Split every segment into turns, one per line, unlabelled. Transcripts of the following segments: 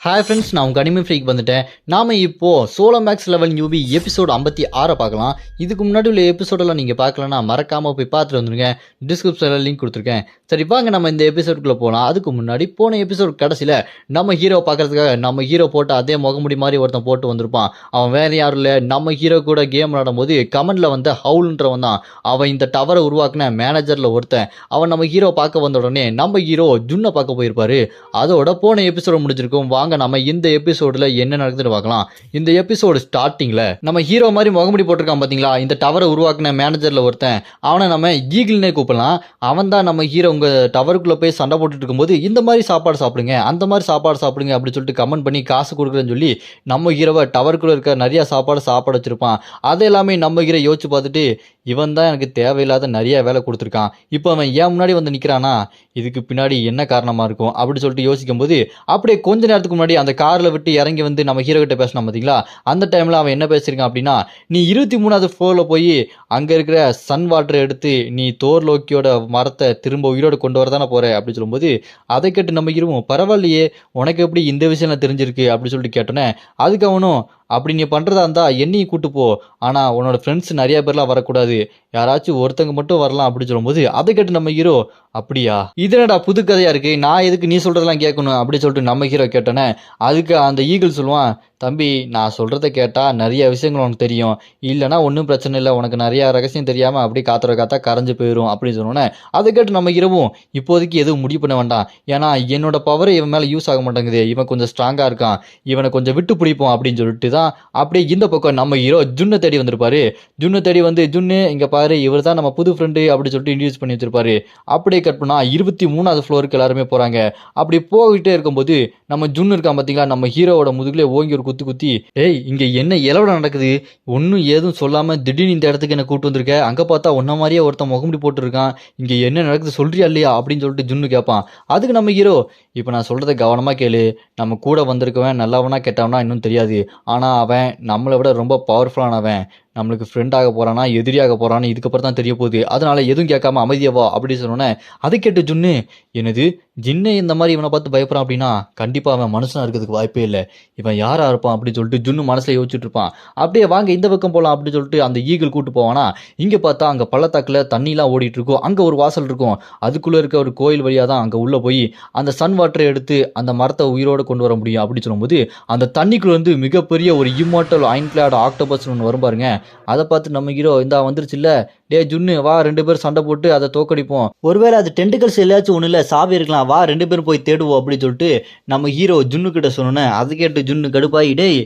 Hi friends, நான் உங்கள் anime freak வந்துட்டேன். நாம் இப்போது solo maths level newbie episode 56 பார்க்கலாம். இதுக்கு முன்னாடி உள்ள எபிசோடெல்லாம் நீங்கள் பார்க்கலன்னா மறக்காமல் போய் பார்த்துட்டு வந்துருங்க. டிஸ்கிரிப்ஷனில் லிங்க் கொடுத்துருக்கேன். சரி வாங்க நம்ம இந்த எபிசோடுக்குள்ளே போகலாம். அதுக்கு முன்னாடி போன எபிசோடு கடைசியில் நம்ம ஹீரோ பார்க்கறதுக்காக நம்ம ஹீரோ போட்டு அதே முகமுடி மாதிரி ஒருத்தன் போட்டு வந்திருப்பான். அவன் வேறு யாரும் இல்லை, நம்ம ஹீரோ கூட கேம் விளாடும்போது கமெண்டில் வந்து ஹவுல்ன்றவன் தான். அவன் இந்த டவரை உருவாக்குன மேனேஜரில் ஒருத்தன். அவன் நம்ம ஹீரோ பார்க்க வந்த உடனே நம்ம ஹீரோ ஜுன்னை பார்க்க போயிருப்பாரு. அதோட போன எபிசோடு முடிஞ்சிருக்கும். வாங்க நம்ம இந்த எபிசோடுல என்ன நடக்குதுன்னு பார்க்கலாம். இந்த எபிசோடு ஸ்டார்டிங்ல நம்ம ஹீரோ மாதிரி முகமுடி போட்டிருக்கான் பாத்தீங்களா, இந்த டவரை உருவாக்குன மேனேஜர்ல ஒருத்தன். அவனை நம்ம ஈகிள்னே கூப்பிடலாம். அவன் தான் நம்ம ஹீரோ உங்க டவருக்குள்ள போய் சண்டை போட்டுட்டு இருக்கும்போது இந்த மாதிரி சாப்பாடு சாப்பிடுங்க, அந்த மாதிரி சாப்பாடு சாப்பிடுங்க அப்படின்னு சொல்லிட்டு கமெண்ட் பண்ணி காசு கொடுக்குறேன்னு சொல்லி நம்ம ஹீரோவை டவருக்குள்ள இருக்க நிறைய சாப்பாடு சாப்பாடு வச்சிருப்பான். அதை எல்லாமே நம்ம ஹீரோ யோசிச்சு பார்த்துட்டு இவன் தான் எனக்கு தேவையில்லாத நிறைய வேலை கொடுத்துருக்கான், இப்போ அவன் ஏன் முன்னாடி வந்து நிற்கிறானா, இதுக்கு பின்னாடி என்ன காரணமாக இருக்கும் அப்படின்னு சொல்லிட்டு யோசிக்கும் போது அப்படியே கொஞ்ச நேரத்துக்கு முன்னாடி அந்த காரில் விட்டு இறங்கி வந்து நம்ம ஹீரோ கிட்ட பேசினான் பார்த்தீங்களா, அந்த டைமில் அவன் என்ன பேசியிருக்கான் அப்படின்னா, நீ 23வது ஃப்ளோரில் போய் அங்கே இருக்கிற சன் வாட்டரை எடுத்து நீ தோர் லோக்கியோட மரத்தை திரும்ப உயிரோடு கொண்டு வர தானே போகிற அப்படின்னு சொல்லும்போது அதை கேட்டு நம்ம ஹீரோவும் பரவாயில்லையே உனக்கு எப்படி இந்த விஷயம் தெரிஞ்சிருக்கு அப்படின்னு சொல்லிட்டு கேட்டோன்னே அதுக்கு அவனும் அப்படி நீ பண்ணுறதா இருந்தால் என்னையும் கூட்டு போ, ஆனால் உன்னோட ஃப்ரெண்ட்ஸ் நிறைய பேர்லாம் வரக்கூடாது, யாராச்சும் ஒருத்தங்க மட்டும் வரலாம் அப்படின்னு சொல்லும்போது அதை கேட்டு நம்ம ஹீரோ அப்படியா இது என்னடா புது கதையாக இருக்குது, நான் எதுக்கு நீ சொல்கிறதெல்லாம் கேட்கணும் அப்படின்னு சொல்லிட்டு நம்ம ஹீரோ கேட்டோன்னே அதுக்கு அந்த ஈகிள் சொல்லுவான், தம்பி நான் சொல்கிறத கேட்டால் நிறைய விஷயங்கள் உனக்கு தெரியும், இல்லைனா ஒன்றும் பிரச்சனை இல்லை, உனக்கு நிறையா ரகசியம் தெரியாமல் அப்படியே காத்தா கரைஞ்சு போயிடும் அப்படின்னு சொன்னோன்னே அதை கேட்டு நம்ம ஹீரோவும் இப்போதைக்கு எதுவும் முடிவு பண்ண வேண்டாம், ஏன்னா என்னோட பவர் இவன் மேலே யூஸ் ஆக மாட்டேங்குது, இவன் கொஞ்சம் ஸ்ட்ராங்காக இருக்கான், இவனை கொஞ்சம் விட்டு பிடிப்போம் அப்படின்னு சொல்லிட்டு தான் அப்படியே இந்த பக்கம் நம்ம ஹீரோ ஜுன்னை தேடி வந்திருப்பாரு. ஜுன்னை தேடி வந்து ஜுன்னு இங்கே பாரு இவர் தான் நம்ம புது ஃப்ரெண்டு அப்படின்னு சொல்லிட்டு இன்ட்ரடியூஸ் பண்ணி வச்சிருப்பாரு. அப்படியே கட் பண்ணா 23வது ஃப்ளோருக்கு எல்லாருமே போகிறாங்க. அப்படி போய்கிட்டே இருக்கும்போது நம்ம ஜுன்னு இருக்கான் பார்த்தீங்களா, நம்ம ஹீரோவோட முதுகுலே ஓங்கி ஒரு குத்தி ஏய் இங்கே என்ன இலவட நடக்குது, ஒன்றும் ஏதும் சொல்லாமல் திடீர்னு இந்த இடத்துக்கு என்ன கூட்டு வந்திருக்க, அங்கே பார்த்தா ஒன்ன மாதிரியே ஒருத்தன் முகமுடி போட்டுருக்கான், இங்கே என்ன நடக்குது சொல்றியா இல்லையா அப்படின்னு சொல்லிட்டு ஜுன்னு கேட்பான். அதுக்கு நம்ம ஹீரோ இப்போ நான் சொல்கிறத கவனமாக கேளு, நம்ம கூட வந்திருக்கவன் நல்லவனா கெட்டவனா இன்னும் தெரியாது, ஆனால் அவன் நம்மளை விட ரொம்ப பவர்ஃபுல்லானவன், நம்மளுக்கு ஃப்ரெண்டாக போகிறானா எதிரியாக போகிறான்னு இதுக்கப்புறம் தான் தெரிய போகுது, அதனால் எதுவும் கேட்காம அமைதியாவா அப்படின்னு சொன்னோன்னே அதை கேட்டு ஜுன்னு என்னது ஜின்னை இந்த மாதிரி இவனை பார்த்து பயப்படுறான் அப்படின்னா கண்டிப்பாக அவன் மனுஷனாக இருக்கிறதுக்கு வாய்ப்பே இல்லை, இவன் யாராக இருப்பான் அப்படின்னு சொல்லிட்டு ஜுன்னு மனசில் யோசிச்சுட்டு இருப்பான். அப்படியே வாங்க இந்த பக்கம் போகலாம் அப்படின்னு சொல்லிட்டு அந்த ஈகிள் கூட்டு போவானா, இங்கே பார்த்தா அங்கே பள்ளத்தாக்கில் தண்ணிலாம் ஓடிட்டு இருக்கும், அங்கே ஒரு வாசல் இருக்கும், அதுக்குள்ளே இருக்க ஒரு கோயில் வழியாக தான் அங்கே உள்ளே போய் அந்த சன் வாட்டரை எடுத்து அந்த மரத்தை உயிரோடு கொண்டு வர முடியும் அப்படின்னு சொல்லும்போது அந்த தண்ணிக்குள்ள வந்து மிகப்பெரிய ஒரு இம்மார்டல் அயன்கிளாட் ஆக்டோபஸ் ஒன்று வரும் பாருங்க, அதை பார்த்து நம்ம ஹீரோ இந்த வந்துருச்சு இல்லை, டே ஜுன்னு வா 2 பேரும் சண்டை போட்டு அதை தோக்கடிப்போம், ஒருவேளை அது டென்டிகல்ஸ் எல்லாச்சும் ஒன்றும் இல்லை சாவி இருக்கலாம், வா 2 பேரும் போய் தேடுவோம் அப்படின்னு சொல்லிட்டு நம்ம ஹீரோ ஜுன்னு கிட்ட சொன்னோன்னே அதை கேட்டு ஜுன்னு கடுப்பாகி டேய்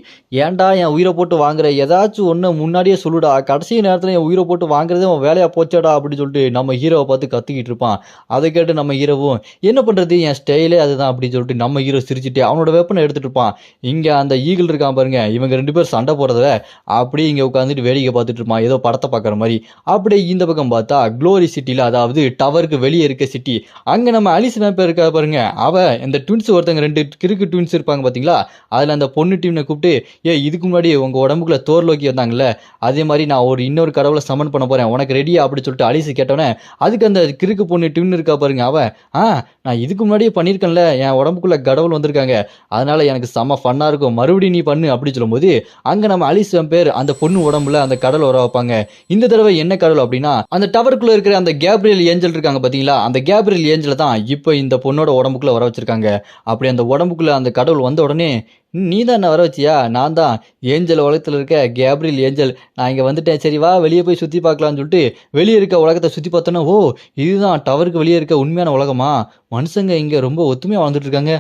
ஏன்டா என் உயிரை போட்டு வாங்குற, ஏதாச்சும் ஒன்று முன்னாடியே சொல்லுடா, கடைசி நேரத்தில் என் உயிரை போட்டு வாங்குறதே அவன் வேலையாக போச்சாடா அப்படின்னு சொல்லிட்டு நம்ம ஹீரோவை பார்த்து கத்திக்கிட்டு இருப்பான். அதை கேட்டு நம்ம ஹீரோவும் என்ன பண்ணுறது என் ஸ்டைலே அதுதான் அப்படின்னு சொல்லிட்டு நம்ம ஹீரோ சிரிச்சுட்டு அவனோட வெப்பனை எடுத்துகிட்டு இருப்பான். இங்கே அந்த ஈகிள் இருக்கான் பாருங்க, இவங்க 2 பேரும் சண்டை போடுறத அப்படியே இங்கே உட்காந்துட்டு வேடிக்கை பார்த்துட்டு இருப்பான் ஏதோ படத்தை பார்க்குற மாதிரி. அப்படியே இந்த பக்கம் பார்த்தா க்ளோரி சிட்டியில், அதாவது டவருக்கு வெளியே இருக்க சிட்டி, அங்கே நம்ம அலிஸ் வேம்பர் இருக்கா பாருங்க, அவ இந்த ட்வின்ஸ் ஒருத்தங்க 2 கிறுக்கு ட்வின்ஸ் இருப்பாங்க பார்த்தீங்களா, அதில் அந்த பொண்ணு டீம்னை கூப்பிட்டு இதுக்கு முன்னாடி உங்கள் உடம்புக்குள்ள தோர் லோக்கி வந்தாங்கல்ல, அதே மாதிரி நான் இன்னொரு கடவுளை சமன் பண்ண போகிறேன் உனக்கு ரெடியா அப்படின்னு சொல்லிட்டு அலிஸ் கேட்டோன்னே அதுக்கு அந்த கிறுக்கு பொண்ணு டியூன் இருக்கா பாருங்க, அவ நான் இதுக்கு முன்னாடியே பண்ணியிருக்கேன்ல, என் உடம்புக்குள்ள கடவுள் வந்திருக்காங்க, அதனால எனக்கு செம்ம ஃபன்னாக இருக்கும், மறுபடியும் நீ பண்ணு அப்படின்னு சொல்லும்போது அங்கே நம்ம அலிஸ் வேம்பர் அந்த பொண்ணு உடம்புல அந்த கடவுள் வர வைப்பாங்க. இந்த தடவை என்ன கடவுள் அப்படின்னா அந்த டவருக்குள்ள இருக்கிற அந்த கேப்ரியல் ஏஞ்சல் இருக்காங்க பார்த்தீங்களா, அந்த கேப்ரியல் ஏஞ்சலை தான் இப்போ இந்த பொண்ணோட உடம்புக்குள்ள வர வச்சிருக்காங்க. அப்படி அந்த உடம்புக்குள்ள அந்த கடவுள் வந்த உடனே நீ தான் என்ன வர வச்சியா, நான் தான் ஏஞ்சல் உலகத்தில் இருக்க கேப்ரியல் ஏஞ்சல், நான் இங்கே வந்துட்டேன், சரி வா வெளியே போய் சுற்றி பார்க்கலான்னு சொல்லிட்டு வெளியே இருக்க உலகத்தை சுற்றி பார்த்தோன்னா ஓ இதுதான் டவருக்கு வெளியே இருக்க உண்மையான உலகமா, மனுஷங்க இங்கே ரொம்ப ஒத்துமையாக வாழ்ந்துட்டு இருக்காங்க,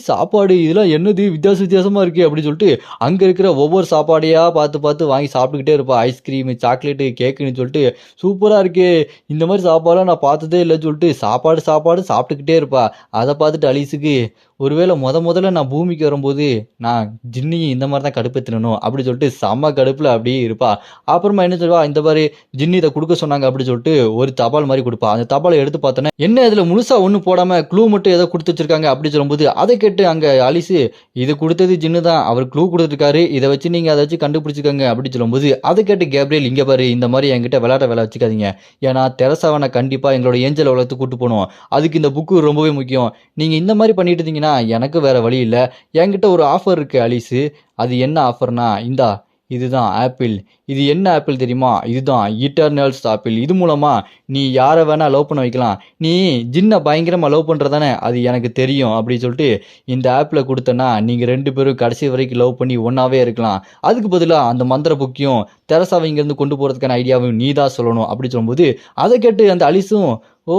சாப்பாடு இதெல்லாம் என்னது வித்தியாசமாக இருக்குது அப்படின்னு சொல்லிட்டு அங்கே இருக்கிற ஒவ்வொரு சாப்பாடையாக பார்த்து பார்த்து வாங்கி சாப்பிட்டுக்கிட்டே இருப்பா, ஐஸ்கிரீமு சாக்லேட்டு கேக்குன்னு சொல்லிட்டு சூப்பராக இருக்கே, இந்த மாதிரி சாப்பாடெலாம் நான் பார்த்ததே இல்லைன்னு சொல்லிட்டு சாப்பாடு சாப்பிட்டுக்கிட்டே இருப்பா. அதை பார்த்துட்டு அலிஸுக்கு ஒருவேளை முதல்ல நான் பூமிக்கு வரும்போது நான் ஜின்னியும் இந்த மாதிரி தான் கடுப்பேற்றணும் அப்படின்னு சொல்லிட்டு செம்ம கடுப்பில் அப்படியே இருப்பா. அப்புறமா என்ன சொல்லுவா, இந்த மாதிரி ஜின்னி இதை கொடுக்க சொன்னாங்க அப்படின்னு சொல்லிட்டு ஒரு தபால் மாதிரி கொடுப்பா. அந்த தபாலை எடுத்து பார்த்தோன்னா என்ன இதில் முழுசாக ஒன்றும் போடாமல் க்ளூ மட்டும் ஏதோ கொடுத்து வச்சிருக்காங்க அப்படின்னு சொல்லும்போது அதை கேட்டு அங்கே அலிஸு இது கொடுத்தது ஜின்னு தான், அவர் க்ளூ கொடுத்துருக்காரு, இதை வச்சு நீங்கள் அதை வச்சு கண்டுபிடிச்சிக்கோங்க அப்படின்னு சொல்லும்போது அதை கேட்டு கேப்ரியல் இங்கே பாரு இந்த மாதிரி என்கிட்ட விளையாட வேலை வச்சுக்காதீங்க, ஏன்னா தெரசாவை நான் கண்டிப்பாக எங்களோட ஏஞ்சல் உலகத்துக்கு கூட்டு போகணும், அதுக்கு இந்த புக்கு ரொம்பவே முக்கியம், நீங்கள் இந்த மாதிரி பண்ணிட்டு இருந்தீங்கன்னா பார்த்தீங்கன்னா எனக்கு வேற வழி இல்லை, என்கிட்ட ஒரு ஆஃபர் இருக்கு அலிஸு. அது என்ன ஆஃபர்னா, இந்தா இதுதான் ஆப்பிள். இது என்ன ஆப்பிள் தெரியுமா? இதுதான் இட்டர்னல்ஸ் ஆப்பிள். இது மூலமா நீ யாரை வேணா லவ் பண்ண வைக்கலாம். நீ ஜின்னை பயங்கரமாக லவ் பண்ணுறதானே, அது எனக்கு தெரியும் அப்படின்னு சொல்லிட்டு இந்த ஆப்பில் கொடுத்தனா நீங்கள் 2 பேரும் கடைசி வரைக்கும் லவ் பண்ணி ஒன்றாவே இருக்கலாம். அதுக்கு பதிலாக அந்த மந்திர புக்கையும் தெரசாவை இங்கேருந்து கொண்டு போகிறதுக்கான ஐடியாவும் நீ தான் சொல்லணும் அப்படி சொல்லும்போது, அதை கேட்டு அந்த அலிஸும், ஓ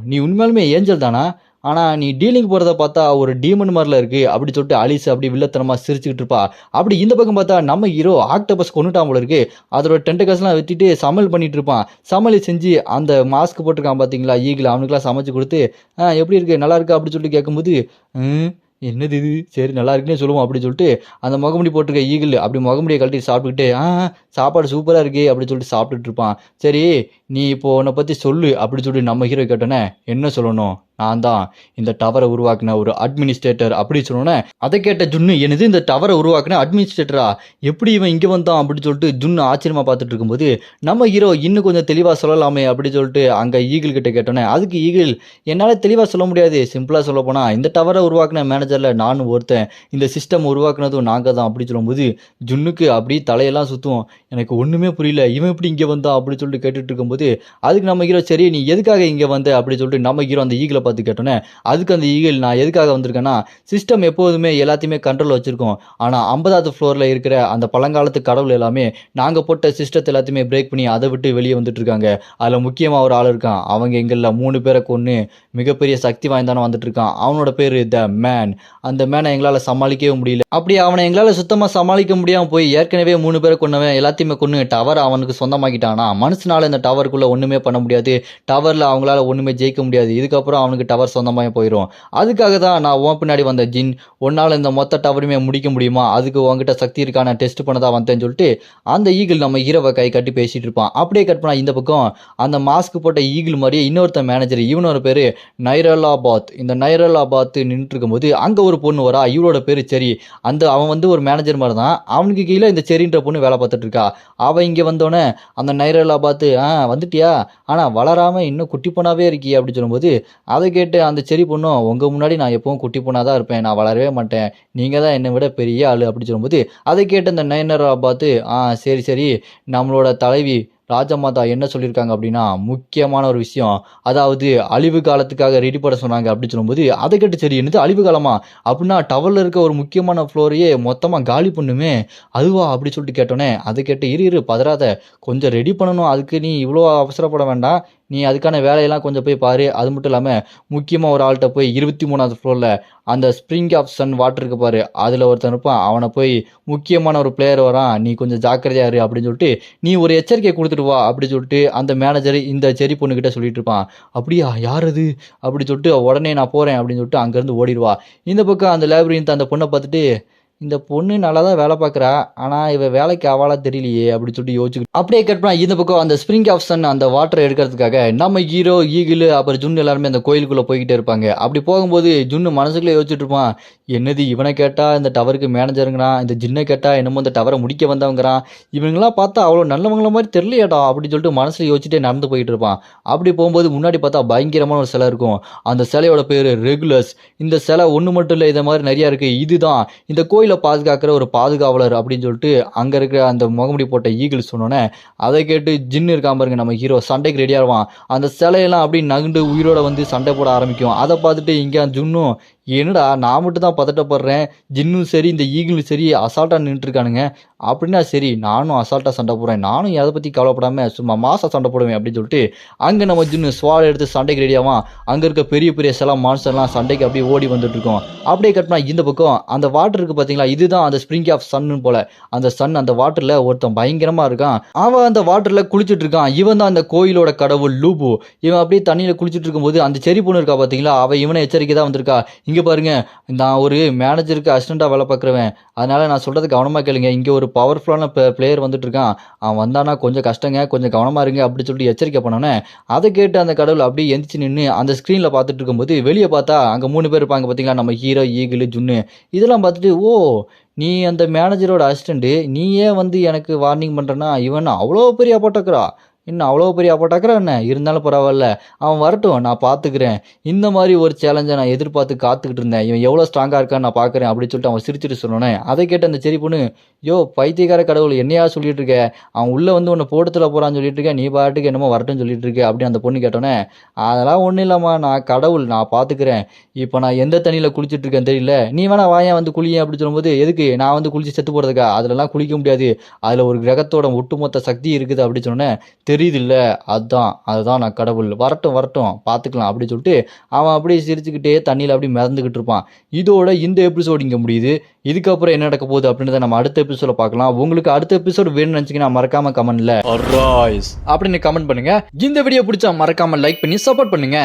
நீ உண்மையாலுமே ஏஞ்சல் தானா? ஆனா நீ டீலிங் போறத பார்த்தா ஒரு டீமன் மாதிரில இருக்கு அப்படி சொல்லிட்டு அலிஸ் அப்படி வில்லத்தனமா சிரிச்சுக்கிட்டு இருப்பா. அப்படி இந்த பக்கம் பார்த்தா நம்ம ஹீரோ ஆக்டோபஸ் கொன்னுட்டான் போல இருக்கு. அதோட டென்டகல்ஸ்லாம் வெட்டிட்டு சமையல் பண்ணிட்டு இருப்பான். சமையல் செஞ்சு அந்த மாஸ்க் போட்டிருக்கான் பார்த்தீங்களா ஈகிள், அவனுக்குலாம் சமைச்சு கொடுத்து, எப்படி இருக்கு நல்லா இருக்கா அப்படி சொல்லிட்டு கேட்கும்போது, ம் என்னது இது, சரி நல்லா இருக்குன்னே சொல்லுவோம் அப்படி சொல்லிட்டு அந்த முகமுடி போட்டிருக்க ஈகிள் அப்படி முகமுடியை கழட்டி சாப்பிட்டுக்கிட்டு, சாப்பாடு சூப்பராக இருக்கே அப்படி சொல்லிட்டு சாப்பிட்டுட்டு இருப்பான். சரி நீ இப்போ உன்னை பற்றி சொல்லு அப்படி சொல்லிட்டு நம்ம ஹீரோ கேட்டோன்னே, என்ன சொல்லணும், நான் தான் இந்த டவரை உருவாக்குன ஒரு அட்மினிஸ்ட்ரேட்டர் அப்படி சொன்னோன்னே, அதை கேட்ட ஜுன்னு, என்னது இந்த டவரை உருவாக்குன அட்மினிஸ்ட்ரேட்டரா, எப்படி இவன் இங்கே வந்தான் அப்படின்னு சொல்லிட்டு ஜுன்னு ஆச்சரியமா பார்த்துட்டு இருக்கும்போது, நம்ம ஹீரோ இன்னும் கொஞ்சம் தெளிவாக சொல்லலாமே அப்படி சொல்லிட்டு அங்கே ஈகிள் கிட்ட கேட்டோன்னே, அதுக்கு ஈகிள், என்னால் தெளிவாக சொல்ல முடியாது, சிம்பிளாக சொல்ல போனால் இந்த டவரை உருவாக்குன மேனேஜரில் நானும் ஒருத்தன், இந்த சிஸ்டம் உருவாக்குனதும் நாங்கள் தான் அப்படி சொல்லும்போது ஜுன்னுக்கு அப்படி தலையெல்லாம் சுற்றும். எனக்கு ஒன்றுமே புரியல, இவன் எப்படி இங்கே வந்தான் அப்படி சொல்லிட்டு கேட்டுட்டு இருக்கும்போது, அதுக்கு நம்ம ஹீரோ, சரி நீ எதுக்காக இங்கே வந்த அப்படி சொல்லிட்டு நம்ம ஹீரோ அந்த ஈகிளை பார்த்து கேட்டோன்னே, அதுக்கு அந்த ஈகிள், நான் எதுக்காக வந்திருக்கேன்னா, சிஸ்டம் எப்போதுமே எல்லாத்தையுமே கண்ட்ரோல் வச்சிருக்கோம், ஆனால் 50வது ஃப்ளோரில் இருக்கிற அந்த பழங்காலத்து கடவுள் எல்லாமே நாங்கள் போட்ட சிஸ்டத்தை எல்லாத்தையுமே பிரேக் பண்ணி அதை விட்டு வெளியே வந்துட்டு இருக்காங்க. அதில் முக்கியமாக ஒரு ஆள் இருக்கான், அவங்க எங்களில் 3 பேரை கொன்று மிகப்பெரிய சக்தி வாய்ந்தான வந்துட்டு இருக்கான். அவனோட பேர் த மேன். அந்த மேனை எங்களால் சமாளிக்கவே முடியல. அப்படி அவனை எங்களால் சுத்தமாக சமாளிக்க முடியாமல் போய் ஏற்கனவே 3 பேரை கொன்னவன் எல்லாத்தையுமே கொன்று டவர் அவனுக்கு சொந்தமாக்கிட்டானா, மனுஷனால இந்த டவருக்குள்ளே ஒன்றுமே பண்ண முடியாது, டவரில் அவங்களால ஒன்றுமே ஜெயிக்க முடியாது, இதுக்கப்புறம் அவனுக்கு டவர் சொந்தமாக போயிடும். அதுக்காக தான் நான் உன் பின்னாடி வந்த ஜின், உன்னால் இந்த மொத்த டவருமே முடிக்க முடியுமா, அதுக்கு உங்ககிட்ட சக்தி இருக்கான டெஸ்ட் பண்ண தான் வந்தேன்னு சொல்லிட்டு அந்த ஈகிள் நம்ம ஹீரோவை கை கட்டி பேசிட்டு இருப்பான். அப்படியே கட் பண்ணா இந்த பக்கம் அந்த மாஸ்க் போட்ட ஈகிள் மாதிரியே இன்னொருத்த மேனேஜர், இவனோட பேர் நைரலாபாத். இந்த நைரலாபாத் நின்றுட்டு இருக்கும்போது அங்கே ஒரு பொண்ணு வரா, இவளோட பேர் செரி. அவன் வந்து ஒரு மேனேஜர் மாதிரி தான், அவனுக்கு கீழே இந்த செரின்ற பொண்ணு வேலை பார்த்துட்டு இருக்கா. அவன் இங்கே வந்தோடனே அந்த நைரலாபாத், வந்துட்டியா, ஆனால் வளராமல் இன்னும் குட்டி பொண்ணாவே இருக்கி அப்படி சொல்லும்போது, அதை கேட்டு அந்த செரி பொண்ணும், உங்கள் முன்னாடி நான் எப்பவும் குட்டி பொண்ணாக தான் இருப்பேன், நான் வளரவே மாட்டேன், நீங்கள் தான் என்னை விட பெரிய ஆள் அப்படி சொல்லும்போது, அதை கேட்டு அந்த நைரலாபாத், சரி சரி, நம்மளோட தலைவி ராஜமாதா என்ன சொல்லியிருக்காங்க அப்படின்னா, முக்கியமான ஒரு விஷயம், அதாவது அழிவு காலத்துக்காக ரெடி பண்ண சொன்னாங்க அப்படி சொல்லும்போது, அதை கேட்டு சரி என்னது அழிவு காலமா, அப்படின்னா டவரில் இருக்க ஒரு முக்கியமான ஃப்ளோரையே மொத்தமாக காலி பண்ணுமே அதுவா அப்படி சொல்லிட்டு கேட்டோன்னே, அதை கேட்டு இரு பதறாத, கொஞ்சம் ரெடி பண்ணணும், அதுக்கு நீ இவ்வளோ அவசரப்பட வேண்டாம், நீ அதுக்கான வேலையெல்லாம் கொஞ்சம் போய் பாரு. அது மட்டும் இல்லாமல் முக்கியமாக ஒரு ஆள்கிட்ட போய் 23வது ஃப்ளோரில் அந்த ஸ்ப்ரிங் ஆஃப் சன் வாட்டர் இருக்கு பாரு, அதில் ஒருத்தன் இருப்பான், அவனை போய் முக்கியமான ஒரு பிளேயர் வரான், நீ கொஞ்சம் ஜாக்கிரதையா இரு அப்படின்னு சொல்லிட்டு நீ ஒரு எச்சரிக்கை கொடுத்துட்டு வா அப்படி சொல்லிட்டு அந்த மேனேஜர் இந்த செரி பொண்ணுக்கிட்ட சொல்லிட்டு இருப்பான். அப்படியா, யார் அது அப்படி சொல்லிட்டு உடனே நான் போகிறேன் அப்படின்னு சொல்லிட்டு அங்கேருந்து ஓடிடுவா. இந்த பக்கம் அந்த லேபரின் அந்த பொண்ணை பார்த்துட்டு, இந்த பொண்ணு நல்லா தான் வேலை பார்க்குறா, ஆனால் இவ வேலைக்கு ஆவாளா தெரியலையே அப்படி சொல்லிட்டு யோசிச்சுக்கிட்டு அப்படியே கட் பண்ணா இந்த பக்கம் அந்த ஸ்ப்ரிங் ஆஃப் சன் அந்த வாட்டரை எடுக்கிறதுக்காக நம்ம ஹீரோ ஈகிள் அப்புறம் ஜுன்னு எல்லாருமே அந்த கோயிலுக்குள்ளே போய்கிட்டே இருப்பாங்க. அப்படி போகும்போது ஜுன்னு மனசுக்குள்ளே யோசிச்சுட்டு இருப்பான், என்னது இவனை கேட்டால் இந்த டவருக்கு மேனேஜருங்கிறான், இந்த ஜின்னை கேட்டால் என்னமோ இந்த டவரை முடிக்க வந்தவங்கிறான், இவங்களாம் பார்த்தா அவ்வளோ நல்லவங்கள மாதிரி தெரியலையாடா அப்படின்னு சொல்லிட்டு மனசில் யோசிச்சுட்டே நடந்து போயிட்டு இருப்பான். அப்படி போகும்போது முன்னாடி பார்த்தா பயங்கரமான ஒரு சிலை இருக்கும். அந்த சிலையோட பேர் ரெகுலஸ். இந்த சிலை ஒன்று மட்டும் இல்லை, இதை மாதிரி நிறையா இருக்குது, இதுதான் இந்த கோயில் பாதுகாக்கிற ஒரு பாதுகாவலர் அப்படின்னு சொல்லிட்டு அங்க இருக்கிற அந்த முகமுடி போட்ட ஈகிள் சொன்னோன்னே, அதை கேட்டு ஜின்னு இருக்காம பாருங்க நம்ம ஹீரோ சண்டைக்கு ரெடியா இருவான். அந்த சிலையெல்லாம் அப்படி நகுண்டு உயிரோட வந்து சண்டை போட ஆரம்பிக்கும். அதை பார்த்துட்டு இங்கே ஜுன்னும், என்னடா நான் மட்டும் தான் பதட்டப்படுறேன், ஜின்னும் சரி இந்த ஈகிளும் சரி அசால்ட்டாக நின்றுருக்கானுங்க, அப்படின்னா சரி நானும் அசால்ட்டாக சண்டை போடுறேன், நானும் எதை பற்றி கவலைப்படாமல் சும்மா மாசா சண்டை போடுவேன் அப்படின்னு சொல்லிட்டு அங்கே நம்ம ஜின்னு ஸ்வாட் எடுத்து சண்டைக்கு ரெடியாவான். அங்கே இருக்க பெரிய பெரிய சில மான்ஸ்டர்லாம் சண்டைக்கு அப்படியே ஓடி வந்துட்டு இருக்கோம். அப்படியே கட்டினா இந்த பக்கம் அந்த வாட்டர் இருக்கு பார்த்தீங்களா, இதுதான் அந்த ஸ்ப்ரிங் ஆஃப் சன்னு போல. அந்த சன் அந்த வாட்டரில் ஒருத்தன் பயங்கரமாக இருக்கான், அவன் அந்த வாட்டரில் குளிச்சுட்டு இருக்கான். இவன் தான் அந்த கோயிலோட கடவுள் லூபு. இவன் அப்படியே தண்ணியில் குளிச்சுட்டு இருக்கும்போது அந்த செரி பொண்ணு இருக்கா பார்த்தீங்களா, அவன் இவனை எச்சரிக்கை தான் வந்திருக்கா, இங்கே பாருங்க நான் ஒரு மேனேஜருக்கு அசிஸ்டண்டாக வேலை பார்க்குறவன், அதனால நான் சொல்கிறது கவனமாக கேளுங்க, இங்கே ஒரு பவர்ஃபுல்லான பிளேயர் வந்துட்டு இருக்கான், அவன் வந்தானா கொஞ்சம் கஷ்டங்க, கொஞ்சம் கவனமாக இருங்க அப்படி சொல்லிட்டு எச்சரிக்கை பண்ணோன்னே, அதை கேட்டு அந்த கடவுள் அப்படியே எந்திரிச்சு நின்று அந்த ஸ்க்ரீனில் பார்த்துட்டு இருக்கும்போது வெளியே பார்த்தா அங்கே 3 பேர் இருப்பாங்க பார்த்தீங்களா, நம்ம ஹீரோ ஈகிள் ஜுன்னு. இதெல்லாம் பார்த்துட்டு, ஓ நீ அந்த மேனேஜரோட அசிஸ்டண்ட்டு, நீ ஏன் வந்து எனக்கு வார்னிங் பண்ணுறனா, இவன் அவ்வளோ பெரிய அப்பட்டக்கிறா, இன்னும் அவ்வளோ பெரிய அப்பட்டாக்கிற என்ன இருந்தாலும் பரவாயில்ல, அவன் வரட்டும் நான் பார்த்துக்கிறேன். இந்த மாதிரி ஒரு சேலஞ்சை நான் எதிர்பார்த்து காத்துக்கிட்டு இருந்தேன். இவன் எவ்வளோ ஸ்ட்ராங்காக இருக்கான்னு நான் பார்க்குறேன் அப்படின்னு சொல்லிட்டு அவன் சிரிச்சிட்டு சொன்னோன்னே, அதை கேட்ட அந்த செரி பொண்ணு, யோ பைத்தியக்கார கடவுள் என்னையா சொல்லிட்டு இருக்க, அவன் உள்ளே வந்து உன்னை போட்டுல போகிறான்னு சொல்லிட்டு இருக்க, நீ பாட்டுக்கு என்னமோ வரட்டும்னு சொல்லிட்டு இருக்க அப்படின்னு அந்த பொண்ணு கேட்டோன்னே, அதெல்லாம் ஒன்றும் இல்லைம்மா, நான் கடவுள் நான் பார்த்துக்கிறேன். இப்போ நான் எந்த தண்ணியில் குளிச்சுட்டு இருக்கேன்னு தெரியல, நீ வேணா வாயன் வந்து குளிய அப்படின்னு சொல்லும்போது, எதுக்கு நான் வந்து குளிச்சு செத்து போகிறதுக்கா, அதுலலாம் குளிக்க முடியாது, அதில் ஒரு கிரகத்தோட ஒட்டுமொத்த சக்தி இருக்குது அப்படின்னு சொன்னேன். தெரியுதுல்ல, அதுதான் நான் கடவுள், வரட்டும் வரட்டும் பார்த்துக்கலாம் அப்படின்னு சொல்லிட்டு அவன் அப்படியே சிரிச்சுக்கிட்டே தண்ணியில் அப்படியே மிதந்துக்கிட்டு இருப்பான். இதோட இந்த எபிசோடு இங்கே முடியுது. இதுக்கப்புறம் என்ன நடக்க போகுது அப்படின்றத நம்ம அடுத்த எபிசோட பார்க்கலாம். உங்களுக்கு அடுத்த எபிசோடு வேணும்னு நினச்சிங்கன்னா மறக்காம கமெண்ட்ல அப்படின்னு கமெண்ட் பண்ணுங்க. இந்த வீடியோ பிடிச்சா மறக்காம லைக் பண்ணி சப்போர்ட் பண்ணுங்க.